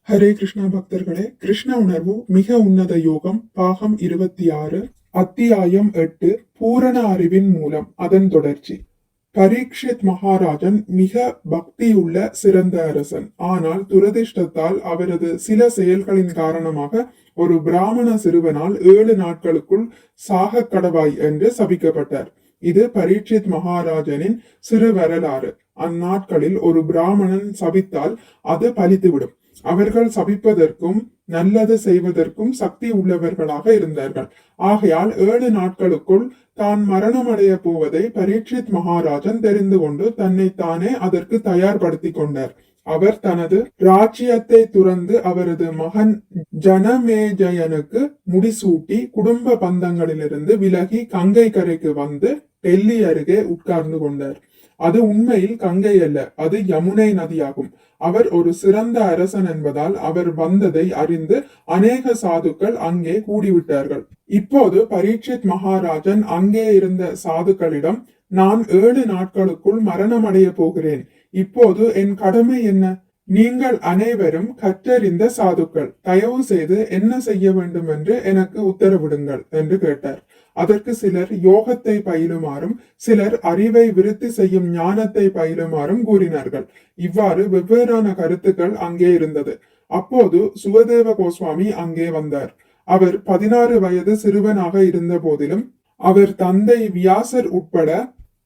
ஹரே கிருஷ்ணா பக்தர்களே, கிருஷ்ண உணர்வு மிக உன்னத யோகம் பாகம் 26 அத்தியாயம் 8 பூரண அறிவின் மூலம் அதன் தொடர்ச்சி. பரீட்சித் மகாராஜன் மிக பக்தியுள்ள சிறந்த அரசன். ஆனால் துரதிர்ஷ்டத்தால் அவரது சில செயல்களின் காரணமாக ஒரு பிராமண சிறுவனால் 7 நாட்களுக்குள் சாக கடவாய் என்று சபிக்கப்பட்டார். இது பரீட்சித் மகாராஜனின் சிறு வரலாறு. அந்நாட்களில் ஒரு பிராமணன் சபித்தால் அது பலித்துவிடும். அவர்கள் சபிப்பதற்கும் நல்லது செய்வதற்கும் சக்தி உள்ளவர்களாக இருந்தார்கள். ஆகையால் 7 நாட்களுக்குள் தான் மரணமடைய போவதை பரீட்சித் மகாராஜன் தெரிந்து கொண்டு தன்னை தானே அதற்கு தயார்படுத்தி கொண்டார். அவர் தனது ராஜ்யத்தை துறந்து அவரது மகன் ஜனமேஜயனுக்கு முடிசூட்டி குடும்ப பந்தங்களிலிருந்து விலகி கங்கை கரைக்கு வந்து டெல்லி அருகே உட்கார்ந்து கொண்டார். அது உண்மையில் கங்கை அல்ல, அது யமுனை நதியாகும். அவர் ஒரு சிறந்த அரசன் என்பதால் அவர் வந்ததை அறிந்து அநேக சாதுக்கள் அங்கே கூடிவிட்டார்கள். இப்போது பரீட்சித் மகாராஜன் அங்கே இருந்த சாதுக்களிடம், நான் 7 நாட்களுக்குள் மரணமடைய போகிறேன். இப்போது என் கடமை என்ன? நீங்கள் அனைவரும் கற்றறிந்த சாதுக்கள், தயவு செய்து என்ன செய்ய வேண்டும் என்று எனக்கு உத்தரவிடுங்கள் என்று கேட்டார். அதற்கு சிலர் யோகத்தை பயிலுமாறும் சிலர் அறிவை விருத்தி செய்யும் ஞானத்தை பயிலுமாறும் கூறினார்கள். இவ்வாறு வெவ்வேறான கருத்துக்கள் அங்கே இருந்தது. அப்போது சுகதேவ கோஸ்வாமி அங்கே வந்தார். அவர் 16 வயது சிறுவனாக இருந்த போதிலும் அவர் தந்தை வியாசர் உட்பட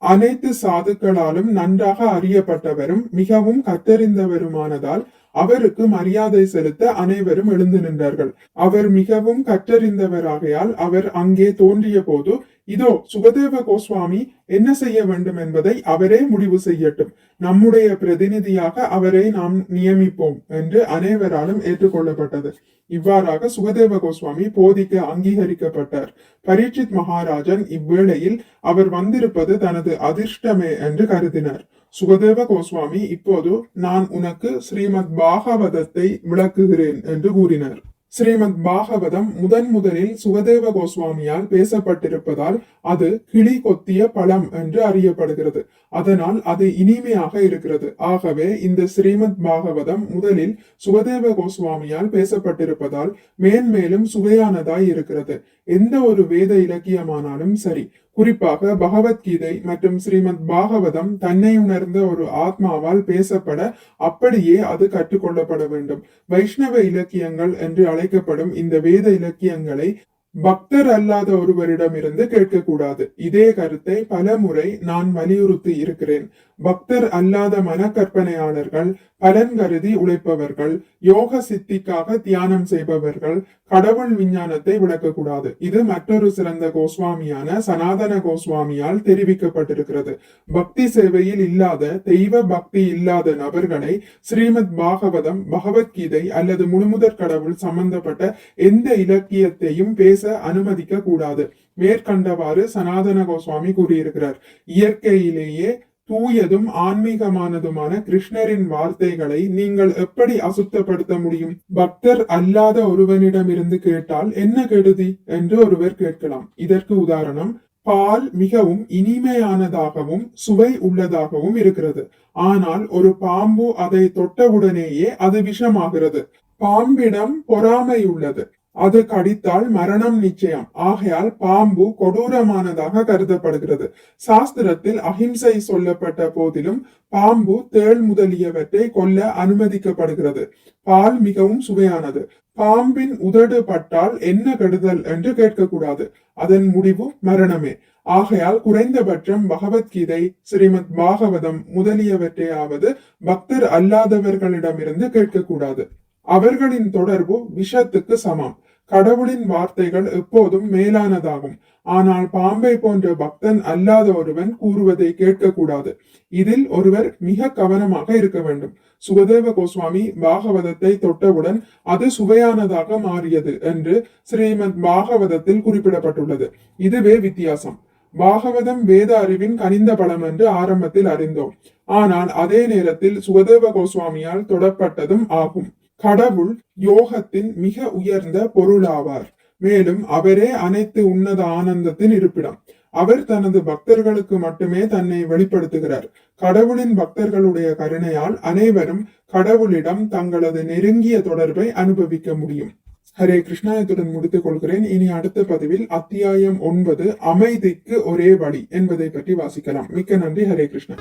அனைத்து சாதுக்களாலும் நன்றாக அறியப்பட்டவரும் மிகவும் கற்றறிந்தவருமானதால் அவருக்கு மரியாதை செலுத்த அனைவரும் எழுந்து நின்றார்கள். அவர் மிகவும் கற்றறிந்தவராகையால் அவர் அங்கே தோன்றிய போது, இதோ சுகதேவ கோஸ்வாமி என்ன செய்ய வேண்டும் என்பதை அவரே முடிவு செய்யட்டும், நம்முடைய பிரதிநிதியாக அவரை நாம் நியமிப்போம் என்று அனைவராலும் ஏற்றுக்கொள்ளப்பட்டது. இவ்வாறாக சுகதேவ கோஸ்வாமி போதிக்க அங்கீகரிக்கப்பட்டார். பரீட்சித் மகாராஜன் இவ்வேளையில் அவர் வந்திருப்பது தனது அதிர்ஷ்டமே என்று கருதினார். சுகதேவ கோஸ்வாமி இப்போது, நான் உனக்கு ஸ்ரீமத் பாகவதத்தை விளக்குகிறேன் என்று கூறினார். ஸ்ரீமத் பாகவதம் முதலில் சுகதேவ கோஸ்வாமியால் பேசப்பட்டிருப்பதால் அது கிளி கொத்திய பழம் என்று அறியப்படுகிறது. அதனால் அது இனிமையாக இருக்கிறது. ஆகவே இந்த ஸ்ரீமத் பாகவதம் முதலில் சுகதேவ கோஸ்வாமியால் பேசப்பட்டிருப்பதால் மேன்மேலும் சுவையானதாய் இருக்கிறது. எந்த ஒரு வேத இலக்கியமானாலும் சரி, குறிப்பாக பகவத்கீதை மற்றும் ஸ்ரீமத் பாகவதம் தன்னை உணர்ந்த ஒரு ஆத்மாவால் பேசப்பட அப்படியே அது கற்றுக்கொள்ளப்பட வேண்டும். வைஷ்ணவ இலக்கியங்கள் என்று அழைக்கப்படும் இந்த வேத இலக்கியங்களை பக்தர் அல்லாத ஒருவரிடமிருந்து கேட்கக்கூடாது. இதே கருத்தை பல முறை நான் வலியுறுத்தி இருக்கிறேன். பக்தர் அல்லாத மனக்கற்பனையாளர்கள், பலன் கருதி உழைப்பவர்கள், யோக சித்திக்காக தியானம் செய்பவர்கள் கடவுள் விஞ்ஞானத்தை விளக்கக்கூடாது. இது மற்றொரு சிறந்த கோஸ்வாமியான சனாதன கோஸ்வாமியால் தெரிவிக்கப்பட்டிருக்கிறது. பக்தி சேவையில் இல்லாத, தெய்வ பக்தி இல்லாத நபர்களை ஸ்ரீமத் பாகவதம், பகவத்கீதை அல்லது முழுமுதற் கடவுள் சம்பந்தப்பட்ட எந்த இலக்கியத்தையும் பேச அனுமதிக்க கூடாது. மேற்கண்டவாறு சனாதன கோஸ்வாமி கூறியிருக்கிறார். இயற்கையிலேயே தூயதும் ஆன்மீகமானதுமான கிருஷ்ணரின் வார்த்தைகளை நீங்கள் எப்படி அசுத்தப்படுத்த முடியும்? பக்தர் அல்லாத ஒருவனிடமிருந்து கேட்டால் என்ன கெடுதி என்று ஒருவர் கேட்கலாம். இதற்கு உதாரணம், பால் மிகவும் இனிமையானதாகவும் சுவை உள்ளதாகவும் இருக்கிறது. ஆனால் ஒரு பாம்பு அதை தொட்டவுடனேயே அது விஷமாகிறது. பாம்பிடம் பொறாமை உள்ளது. அது கடித்தால் மரணம் நிச்சயம். ஆகையால் பாம்பு கொடூரமானதாக கருதப்படுகிறது. சாஸ்திரத்தில் அஹிம்சை சொல்லப்பட்ட போதிலும் பாம்பு, தேள் முதலியவற்றை கொல்ல அனுமதிக்கப்படுகிறது. பால் மிகவும் சுவையானது. பாம்பின் உதடு பட்டால் என்ன கெடுதல் என்று கேட்கக்கூடாது. அதன் முடிவு மரணமே. ஆகையால் குறைந்தபட்சம் பகவத்கீதை, ஸ்ரீமத் பாகவதம் முதலியவற்றையாவது பக்தர் அல்லாதவர்களிடமிருந்து கேட்கக்கூடாது. அவர்களின் தொடர்பு விஷத்துக்கு சமம். கடவுளின் வார்த்தைகள் எப்போதும் மேலானதாகும். ஆனால் பாம்பை போன்ற பக்தன் அல்லாத ஒருவன் கூறுவதை கேட்கக்கூடாது. இதில் ஒருவர் மிக கவனமாக இருக்க வேண்டும். சுகதேவ கோஸ்வாமி பாகவதத்தை தொட்டவுடன் அது சுவையானதாக மாறியது என்று ஸ்ரீமத் பாகவதத்தில் குறிப்பிடப்பட்டுள்ளது. இதுவே வித்தியாசம். பாகவதம் வேத அறிவின் கனிந்த பழம் என்று ஆரம்பத்தில் அறிந்தோம். ஆனால் அதே நேரத்தில் சுகதேவ கோஸ்வாமியால் தொடப்பட்டதும் ஆகும். கடவுள் யோகத்தின் மிக உயர்ந்த பொருளாவார். மேலும் அவரே அனைத்து உன்னத ஆனந்தத்தின் இருப்பிடம். அவர் தனது பக்தர்களுக்கு மட்டுமே தன்னை வெளிப்படுத்துகிறார். கடவுளின் பக்தர்களுடைய கருணையால் அனைவரும் கடவுளிடம் தங்களது நெருங்கிய தொடர்பை அனுபவிக்க முடியும். ஹரே கிருஷ்ணா. இத்துடன் முடித்துக் கொள்கிறேன். இனி அடுத்த பதிவில் அத்தியாயம் 9 அமைதிக்கு ஒரே வழி என்பதை பற்றி வாசிக்கலாம். மிக்க நன்றி. ஹரே கிருஷ்ணா.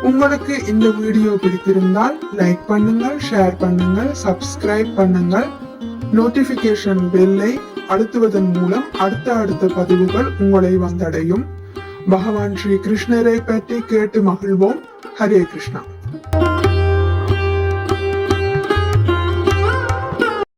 உங்களுக்கு இந்த வீடியோ பிடித்திருந்தால் லைக் பண்ணுங்கள், ஷேர் பண்ணுங்கள், சப்ஸ்கிரைப் பண்ணுங்கள். நோட்டிபிகேஷன் பெல்லை அழுத்துவதன் மூலம் அடுத்த பதிவுகள் உங்களை வந்தடையும். பகவான் ஸ்ரீ கிருஷ்ணரை பற்றி கேட்டு மகிழ்வோம். ஹரே கிருஷ்ணா.